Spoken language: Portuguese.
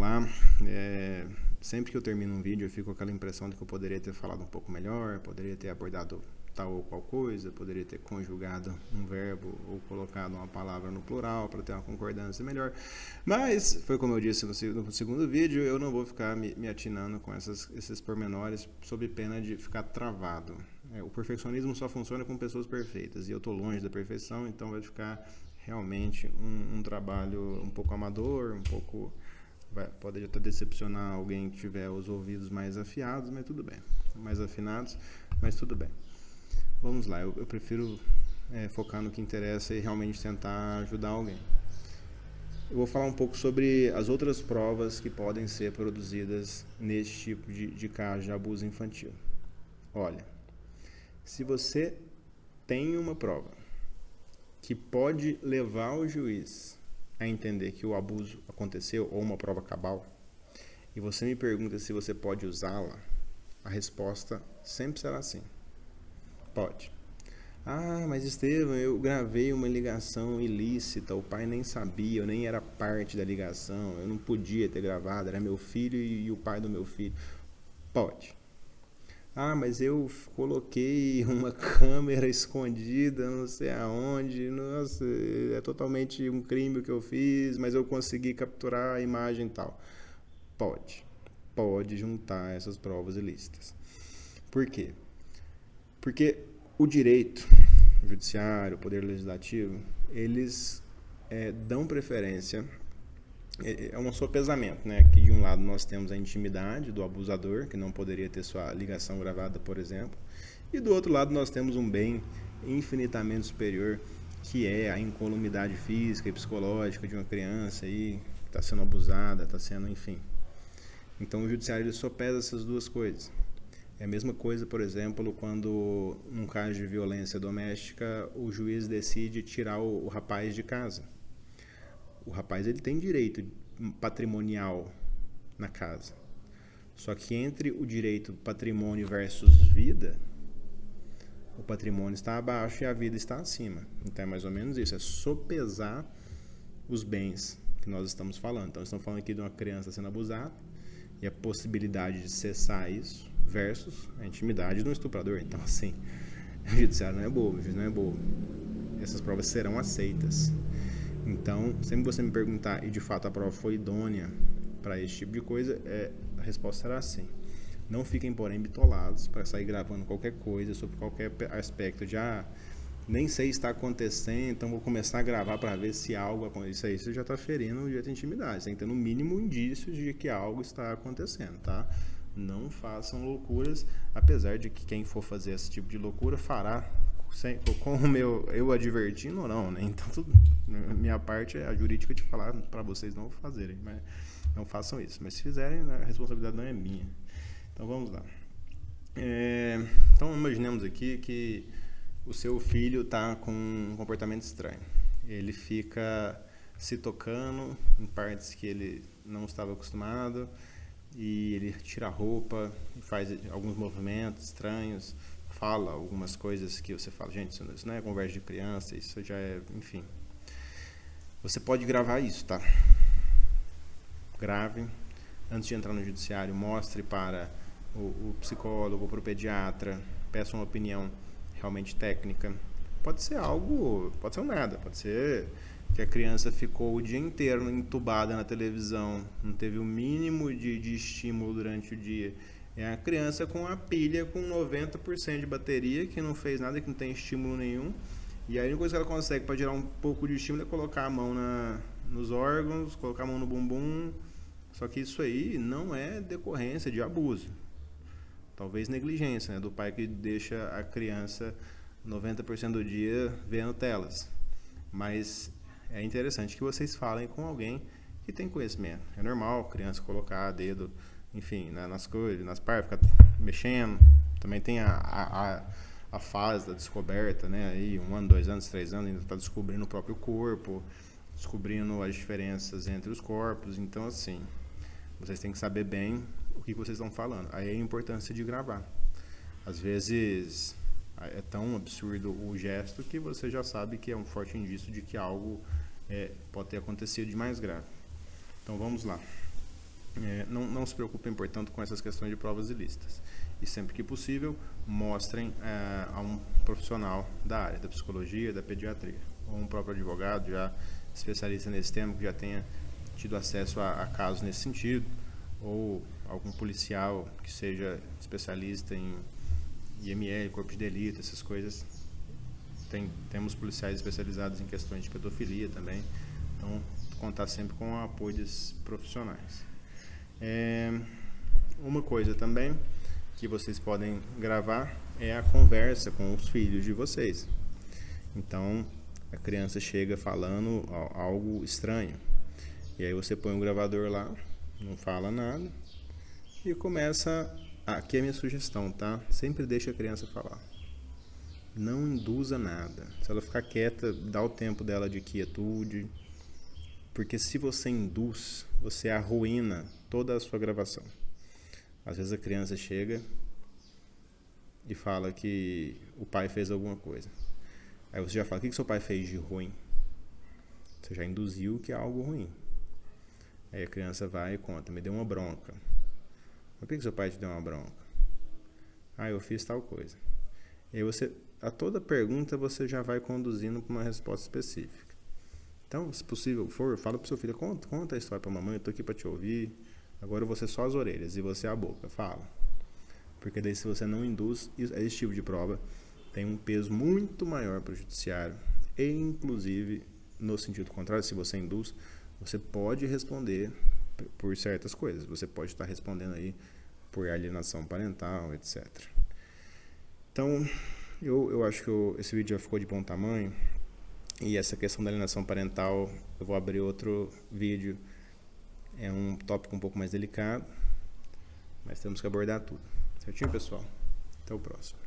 lá. Sempre que eu termino um vídeo eu fico com aquela impressão de que eu poderia ter falado um pouco melhor, poderia ter abordado tal ou qual coisa, poderia ter conjugado um verbo ou colocado uma palavra no plural para ter uma concordância melhor. Mas, foi como eu disse no segundo vídeo, eu não vou ficar me atinando com esses pormenores sob pena de ficar travado. O perfeccionismo só funciona com pessoas perfeitas e eu estou longe da perfeição, então vai ficar realmente um trabalho um pouco amador, pode até decepcionar alguém que tiver os ouvidos mais afiados, mas tudo bem, mais afinados, mas tudo bem. Vamos lá, eu prefiro focar no que interessa e realmente tentar ajudar alguém. Eu vou falar um pouco sobre as outras provas que podem ser produzidas nesse tipo de caso de abuso infantil. Olha, se você tem uma prova que pode levar o juiz a entender que o abuso aconteceu, ou uma prova cabal, e você me pergunta se você pode usá-la, a resposta sempre será sim. Pode. Ah, mas Estevam, eu gravei uma ligação ilícita, o pai nem sabia, eu nem era parte da ligação, eu não podia ter gravado, era meu filho e o pai do meu filho. Pode. Ah, mas eu coloquei uma câmera escondida, não sei aonde, nossa, é totalmente um crime o que eu fiz, mas eu consegui capturar a imagem e tal. Pode juntar essas provas ilícitas. Por quê? Porque o direito, o judiciário, o poder legislativo, eles dão preferência, é um sopesamento, né? Que de um lado nós temos a intimidade do abusador, que não poderia ter sua ligação gravada, por exemplo, e do outro lado nós temos um bem infinitamente superior, que é a incolumidade física e psicológica de uma criança aí, que está sendo abusada, está sendo, enfim. Então o judiciário ele sopesa essas duas coisas. É a mesma coisa, por exemplo, quando num caso de violência doméstica, o juiz decide tirar o rapaz de casa. O rapaz ele tem direito patrimonial na casa. Só que entre o direito patrimônio versus vida, o patrimônio está abaixo e a vida está acima. Então é mais ou menos isso, é sopesar os bens que nós estamos falando. Então estamos falando aqui de uma criança sendo abusada e a possibilidade de cessar isso versus a intimidade de um estuprador. Então assim, o judiciário não é bobo, o juiz não é bobo. Essas provas serão aceitas. Então, sempre você me perguntar, e de fato a prova foi idônea para esse tipo de coisa, a resposta será sim. Não fiquem, porém, bitolados para sair gravando qualquer coisa sobre qualquer aspecto de, nem sei se está acontecendo, então vou começar a gravar para ver se algo acontece. Isso aí você já está ferindo o direito à intimidade, você tem que ter no mínimo indícios de que algo está acontecendo, tá? Não façam loucuras, apesar de que quem for fazer esse tipo de loucura fará com o eu advertindo ou não, né? Então, minha parte é a jurídica de falar para vocês não fazerem, mas não façam isso. Mas se fizerem, a responsabilidade não é minha. Então, vamos lá. Então, imaginemos aqui que o seu filho está com um comportamento estranho. Ele fica se tocando em partes que ele não estava acostumado e ele tira a roupa e faz alguns movimentos estranhos, fala algumas coisas que você fala, gente, isso não é conversa de criança, isso já é, enfim. Você pode gravar isso, tá? Grave. Antes de entrar no judiciário, mostre para o psicólogo, para o pediatra, peça uma opinião realmente técnica. Pode ser algo, pode ser um nada, pode ser que a criança ficou o dia inteiro entubada na televisão, não teve o mínimo de estímulo durante o dia. É a criança com a pilha com 90% de bateria, que não fez nada, que não tem estímulo nenhum. E aí a única coisa que ela consegue para gerar um pouco de estímulo é colocar a mão nos órgãos, colocar a mão no bumbum. Só que isso aí não é decorrência de abuso. Talvez negligência, né, do pai que deixa a criança 90% do dia vendo telas. Mas é interessante que vocês falem com alguém que tem conhecimento. É normal criança colocar dedo, enfim, nas coisas, nas partes, ficar mexendo. Também tem a fase da descoberta, né? Aí 1 ano, 2 anos, 3 anos, ainda está descobrindo o próprio corpo, descobrindo as diferenças entre os corpos. Então, assim, vocês têm que saber bem o que vocês estão falando. Aí é a importância de gravar. Às vezes é tão absurdo o gesto que você já sabe que é um forte indício de que algo pode ter acontecido de mais grave. Então vamos lá. Não se preocupem, portanto, com essas questões de provas ilícitas. E sempre que possível, mostrem a um profissional da área, da psicologia, da pediatria, ou um próprio advogado já especialista nesse tema, que já tenha tido acesso a casos nesse sentido, ou algum policial que seja especialista em IML, corpo de delito, essas coisas. Temos policiais especializados em questões de pedofilia também, então contar sempre com o apoio desses profissionais. Uma coisa também que vocês podem gravar é a conversa com os filhos de vocês. Então, a criança chega falando algo estranho, e aí você põe um gravador lá, não fala nada, e começa... Aqui é a minha sugestão, tá? Sempre deixa a criança falar. Não induza nada. Se ela ficar quieta, dá o tempo dela de quietude, porque se você induz, você arruína toda a sua gravação. Às vezes a criança chega e fala que o pai fez alguma coisa. Aí você já fala, o que seu pai fez de ruim? Você já induziu que é algo ruim. Aí a criança vai e conta, me deu uma bronca. Por que seu pai te deu uma bronca? Eu fiz tal coisa. E aí a toda pergunta você já vai conduzindo para uma resposta específica. Então, se possível for, fala para o seu filho, conta a história para a mamãe, eu estou aqui para te ouvir. Agora eu vou ser só as orelhas e você a boca, fala. Porque daí se você não induz, esse tipo de prova tem um peso muito maior para o judiciário. E inclusive, no sentido contrário, se você induz, você pode responder por certas coisas. Você pode estar respondendo aí por alienação parental, etc. Então, eu acho que esse vídeo já ficou de bom tamanho. E essa questão da alienação parental, eu vou abrir outro vídeo. É um tópico um pouco mais delicado, mas temos que abordar tudo. Certinho, pessoal? Até o próximo.